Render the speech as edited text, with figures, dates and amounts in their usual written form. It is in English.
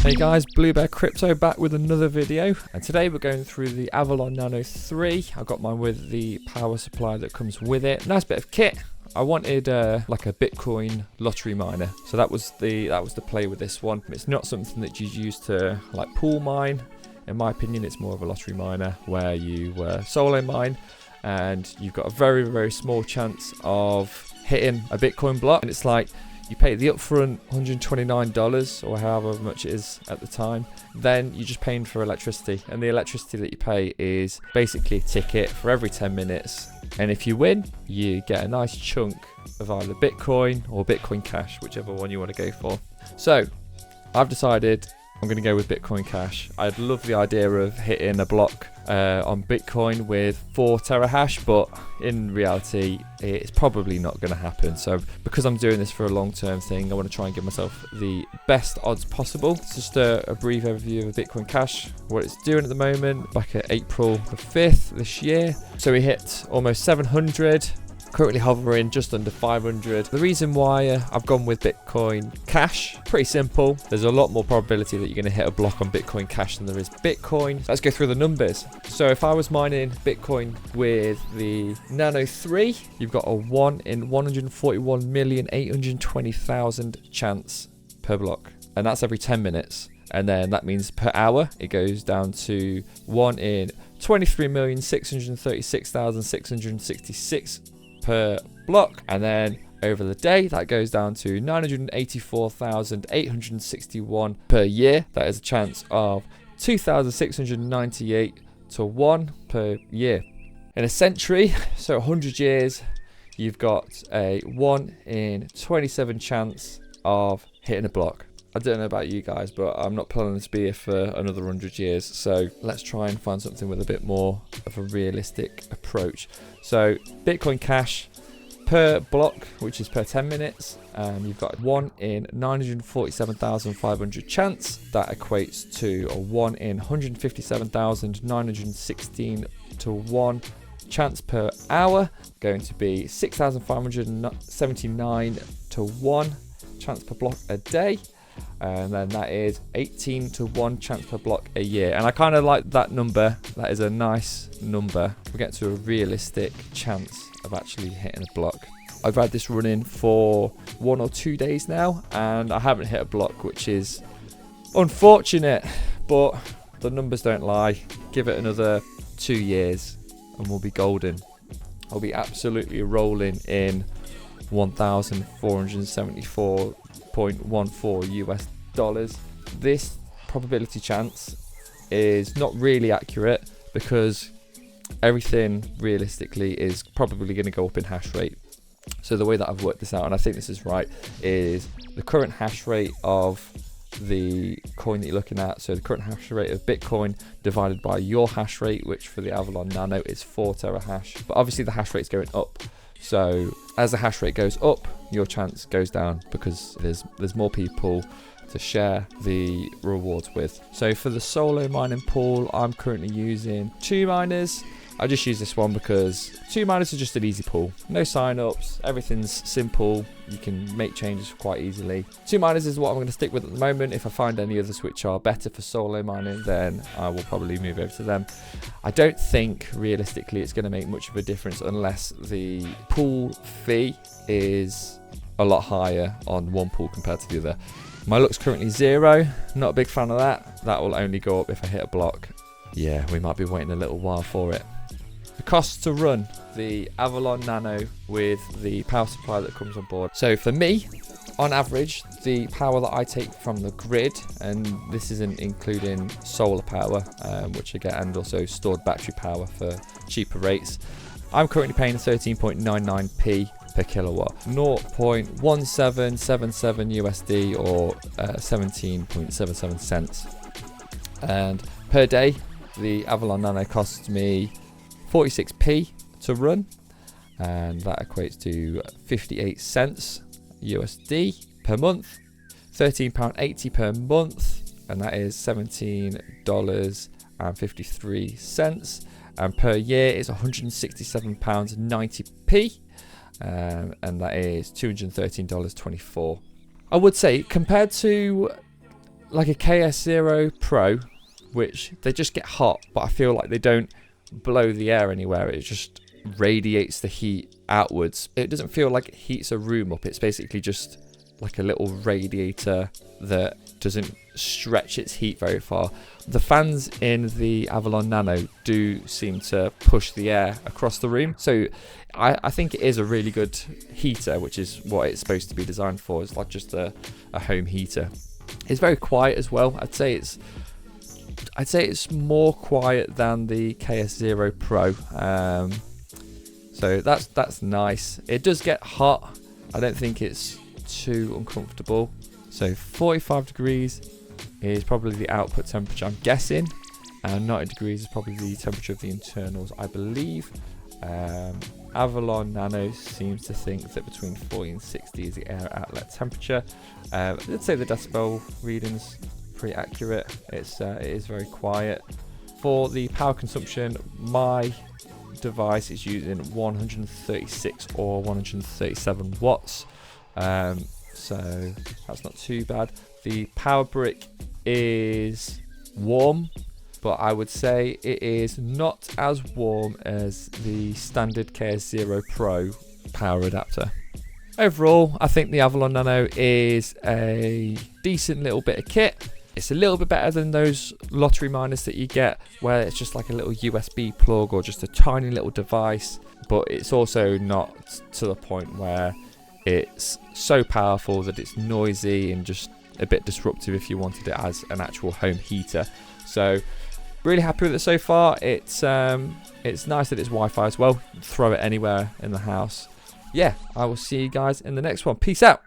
Hey guys, Blue Bear Crypto back with another video, and today we're going through the Avalon Nano 3. I got mine with the power supply that comes with it. Nice bit of kit. I wanted like a Bitcoin lottery miner, so that was the play with this one. It's not something that you use to like pool mine. In my opinion, it's more of a lottery miner where you solo mine, and you've got a very, very small chance of hitting a Bitcoin block. And it's like you pay the upfront $129 or however much it is at the time. Then you're just paying for electricity, and the electricity that you pay is basically a ticket for every 10 minutes. And if you win, you get a nice chunk of either Bitcoin or Bitcoin Cash, whichever one you want to go for. So I've decided I'm going to go with Bitcoin Cash. I'd love the idea of hitting a block on Bitcoin with 4 terahash, but in reality, it's probably not going to happen. So because I'm doing this for a long-term thing, I want to try and give myself the best odds possible. It's just a brief overview of Bitcoin Cash, what it's doing at the moment, back at April the 5th this year. So we hit almost 700. Currently hovering just under 500. The reason why I've gone with Bitcoin Cash, pretty simple. There's a lot more probability that you're going to hit a block on Bitcoin Cash than there is Bitcoin. Let's go through the numbers. So if I was mining Bitcoin with the Nano 3, you've got a 1 in 141,820,000 chance per block. And that's every 10 minutes. And then that means per hour, it goes down to 1 in 23,636,666 per block, and then over the day that goes down to 984,861 per year. That is a chance of 2,698 to 1 per year. In a century, so 100 years, you've got a 1 in 27 chance of hitting a block. I don't know about you guys, but I'm not planning to be here for another 100 years. So let's try and find something with a bit more of a realistic approach. So Bitcoin Cash per block, which is per 10 minutes, you've got 1 in 947,500 chance. That equates to a 1 in 157,916 to 1 chance per hour, going to be 6,579 to 1 chance per block a day. And then that is 18 to 1 chance per block a year. And I kind of like that number. That is a nice number. We get to a realistic chance of actually hitting a block. I've had this running for 1 or 2 days now, and I haven't hit a block, which is unfortunate, but the numbers don't lie. Give it another 2 years and we'll be golden. I'll be absolutely rolling in 1,474.14 US dollars. This probability chance is not really accurate because everything realistically is probably going to go up in hash rate. So the way that I've worked this out, and I think this is right, is the current hash rate of the coin that you're looking at. So the current hash rate of Bitcoin divided by your hash rate, which for the Avalon Nano is 4 terahash. But obviously the hash rate's going up. So as the hash rate goes up, your chance goes down because there's more people to share the rewards with. So for the solo mining pool, I'm currently using 2 miners. I just use this one because 2 miners are just an easy pool. No sign-ups, everything's simple. You can make changes quite easily. 2 miners is what I'm going to stick with at the moment. If I find any others which are better for solo mining, then I will probably move over to them. I don't think realistically it's going to make much of a difference unless the pool fee is a lot higher on one pool compared to the other. My luck's currently 0. Not a big fan of that. That will only go up if I hit a block. Yeah, we might be waiting a little while for it. The cost to run the Avalon Nano with the power supply that comes on board. So for me, on average, the power that I take from the grid, and this isn't including solar power, which I get, and also stored battery power for cheaper rates, I'm currently paying 13.99p per kilowatt, 0.1777 USD or 17.77 cents. And per day, the Avalon Nano costs me 46p to run, and that equates to 58 cents USD per month, £13.80 per month, and that is $17.53, and per year is £167.90p, and that is $213.24. I would say compared to like a KS0 Pro, which they just get hot, but I feel like they don't blow the air anywhere. It just radiates the heat outwards. It doesn't feel like it heats a room up. It's basically just like a little radiator that doesn't stretch its heat very far. The fans in the Avalon Nano do seem to push the air across the room, so I think it is a really good heater, which is what it's supposed to be designed for. It's like just a home heater. It's very quiet as well. I'd say it's more quiet than the KS0 Pro. So that's nice. It does get hot. I don't think it's too uncomfortable. So 45 degrees is probably the output temperature, I'm guessing, and 90 degrees is probably the temperature of the internals, I believe. Avalon Nano seems to think that between 40 and 60 is the air outlet temperature. Let's say the decibel reading's pretty accurate. It is very quiet. For the power consumption, my device is using 136 or 137 watts. So that's not too bad. The power brick is warm, but I would say it is not as warm as the standard KS0 Pro power adapter. Overall, I think the Avalon Nano is a decent little bit of kit. It's a little bit better than those lottery miners that you get, where it's just like a little USB plug or just a tiny little device, but it's also not to the point where it's so powerful that it's noisy and just a bit disruptive if you wanted it as an actual home heater. So really happy with it so far. It's nice that it's Wi-Fi as well. Throw it anywhere in the house. Yeah, I will see you guys in the next one. Peace out.